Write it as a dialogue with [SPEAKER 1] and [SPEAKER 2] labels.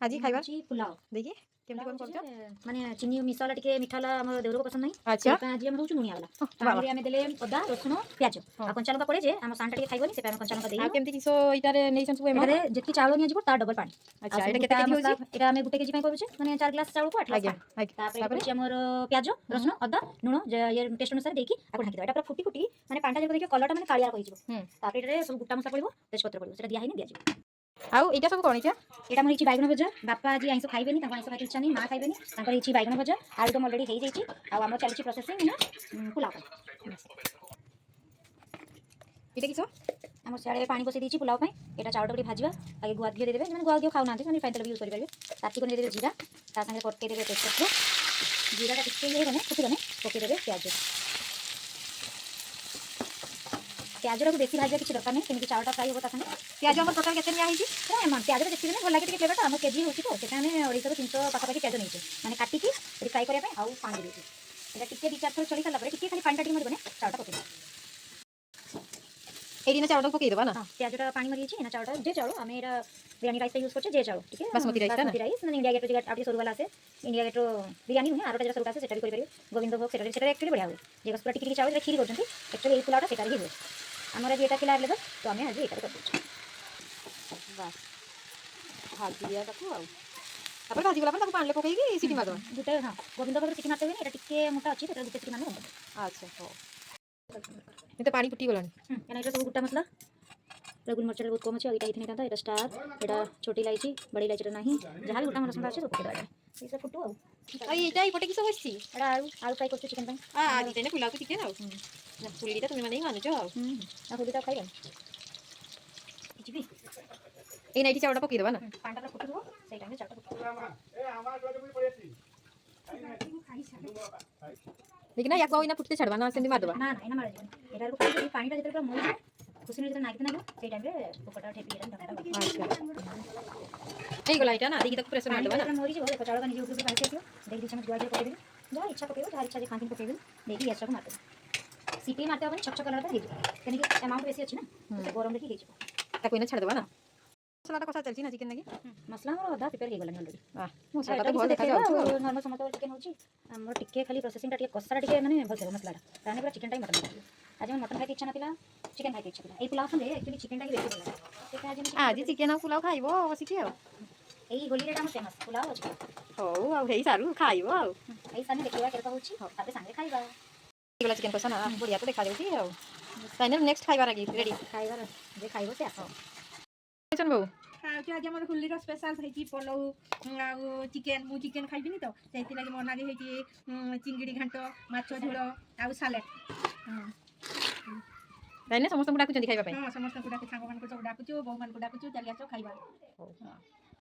[SPEAKER 1] आज खाइबार
[SPEAKER 2] पुलाव
[SPEAKER 1] देखिए केमती कोन करछ
[SPEAKER 2] माने चीनी मिसाला टिके मिठा वाला हमर देउरो पसंद नहीं।
[SPEAKER 1] अच्छा
[SPEAKER 2] आज हम रोचु नुनिया वाला पानी रे हमें देले अदा रसुन प्याज आ कंचा लंका पड़े जे हम सांटा टिके खाइबनी से हम कंचा लंका देई
[SPEAKER 1] आ केमती किसो इटारे नेइछन सब एमा
[SPEAKER 2] एटारे जेतकी चावल निया जिवो तार डबल पानी।
[SPEAKER 1] अच्छा एटा केते केजी होची
[SPEAKER 2] एटा हमें गुटे केजी पई करूचे माने 4 ग्लास चावल को 8 ग्लास पानी तापर होची हमर प्याज रसुन अदा नुन ये टेस्ट अनुसार देकी आपन हाकी दो एटा पूरा फुटी फुटी माने पांटा जे देखियो कलरटा माने कालिया कहि जिवो तापर एटारे सब गुटा मसला पड़िबो तेजपत्र पड़िबो सेटा दिया हैनी दिया जिवो
[SPEAKER 1] आउ एटा सब कोन इचा
[SPEAKER 2] एटा मोर इची बैगन भजा बापा आज आइंस खाइबेनी तांको आइंस खाइ इच्छा नहीं मां खाइबेनी तांकर इची बैगन भजा आलू तो ऑलरेडी हेई जाईची आ हमर चलची प्रोसेसिंग ना पुलाव
[SPEAKER 1] एटा किसो
[SPEAKER 2] हमर साडे पानी बसे दीची पुलाव पई एटा चावल टोकरी भाजीबा आगे गुआ घियो दे देबे माने गुआ घियो खाउ नांती माने फाइन तेल यूज करि परबे ताती को दे देबे जीरा ता संगे पटके देबे तेजपत्र जीरा का टिके ये बने फुटी बने पके देबे प्याज प्याज रो बेसी भाजिया किछ दरकार नहीं केमि चावलटा फ्राई होबो ता संगे
[SPEAKER 1] प्याज हमर टोटल केते निया हिची
[SPEAKER 2] ना मन प्याज देखि ने भल लागे टिके फ्लेवरटा हम केजी होची तो सेटा ने 250 300 पाखा पाखी प्याज नैचे माने काटी की फ्राई करिया पे आउ पानी देची एटा टिके 2-4 थर चली साला परे टिके खाली पानी टा टिके मरिबने चावलटा पके
[SPEAKER 1] एरिना चावल पके देबा ना
[SPEAKER 2] हां प्याजटा पानी मरिची ना चावलटा जे चावल हमें एटा बिरयानी राइस यूज करछे जे चावल ठीक है
[SPEAKER 1] बासमती राइस
[SPEAKER 2] ना इंडिया गेट जगह आटी सरू वाला से इंडिया गेट बिरयानी नुहे आरोटा जरा सरू से सेटा भी करि परिबे गोविंद भोग सेटा एक्चुअली बढ़िया हुए जे पूरा टिके चावल खीर करछंती एक्चुअली ए पुलावटा सेटा ही हुए हमरा जे एटा खिला अवेलेबल तो हमें आज एटा कर दउछ
[SPEAKER 1] बस भाजी दिया ताकू आउ तापर भाजी गला पर ताकू पानी ले पकेई की सीटी मारदो
[SPEAKER 2] गुटे हां गोविंद भोग सीटी मारते हुए एटा टिके मोटा अछि तेटा गुटे सीटी मारने
[SPEAKER 1] अच्छा हो ये तो पानी फुटी गलानी
[SPEAKER 2] एना एटा सब गुटा मसला रेगुल मरचल बहुत कम अछि एटा इतने दादा एटा स्टार एटा छोटी इलायची बड़ी इलायची नहीं जहां भी गुटा मसला अछि सब पके दवा ई सब फुटू
[SPEAKER 1] आ एटा ई पटे किसो होछि
[SPEAKER 2] एटा आलू फ्राई करछु चिकन पई
[SPEAKER 1] आ आदि तेने पुलाव तो चिकन आउ ना पुलीटा तुम माने आनु जो आउ
[SPEAKER 2] आ फुलीटा खाइबा जिबी
[SPEAKER 1] ए नाइटी चावड़ा पके देबा ना
[SPEAKER 2] पांडाटा फुटू हो सेई टाइम में चावटा फुटू
[SPEAKER 3] ए हमार टोटे भी पड़ी थी
[SPEAKER 1] लेकिन या कोई ना फुटते छड़वा ना सेंदी मार देबा
[SPEAKER 2] ना ना एना मार जिबा एटा को पानीटा जेते पूरा मोई खुशी ने जेते नागिते ना सेई टाइम रे पोकटा ठेपी एटा ढकाटा
[SPEAKER 1] अच्छा ए गला इटा ना देखि तक प्रेशर मार देबा ना
[SPEAKER 2] मोई जिबो देखो चावल का निजे ऊपर से आइयो देख दी चम्मच गुआ के पके दे जहां इच्छा पकेबो जहां इच्छा जे खांकिन पकेबो देखि ऐसा को मारते सीटी मारते अपन छक छक कलर पे हेजो कने कि अमाउंट बेसी अछि ना तो गरम देखि हेजो
[SPEAKER 1] ता कोई ना छड़ देबा ना मसला कोसा चलची ना चिकन लगी
[SPEAKER 2] मसला हमर आधा प्रिपेयर हे गलानी ऑलरेडी
[SPEAKER 1] हां मसला तो बहुत देखा जाउ
[SPEAKER 2] नॉर्मल समतो चिकन होची हमर टिके खाली प्रोसेसिंग टा टिके कसारा टिके माने भल मसला ताने पूरा चिकन टाइम मटन आज हम मटन खाइ इच्छा नथिला चिकन खाइ इच्छा थिला ए पुलाव संगे एक्चुअली चिकन टा बेसी भल लागे
[SPEAKER 1] आज चिकन आ पुलाव खाइबो बसिकी आ
[SPEAKER 2] एई होली रे हम फेमस पुलाव अछि
[SPEAKER 1] हो आ हेई सारू खाइबो आ
[SPEAKER 2] एई साने देखिबा केरका होची ताते संगे खाइबा
[SPEAKER 1] गला चिकन कोसा ना बढ़िया तो देखा देउची आ फाइनल नेक्स्ट खाइबा लागी रेडी
[SPEAKER 2] खाइबा जे खाइबो से आसो
[SPEAKER 1] चन बाबू
[SPEAKER 4] आज आम होली स्पेशल है पलौ चिकेन मु चिकेन खाइबिनी तो से लगे मोर नागे है चिंगड़ी घाट माछ झोल आउ सालाड
[SPEAKER 1] फाइनल समस्त डाकु चंदी खाइबा पे
[SPEAKER 4] हां समस्त को डाके सांग मान को सब डाकुचो बहु मान को डाकुचो चलिया सब खाइबा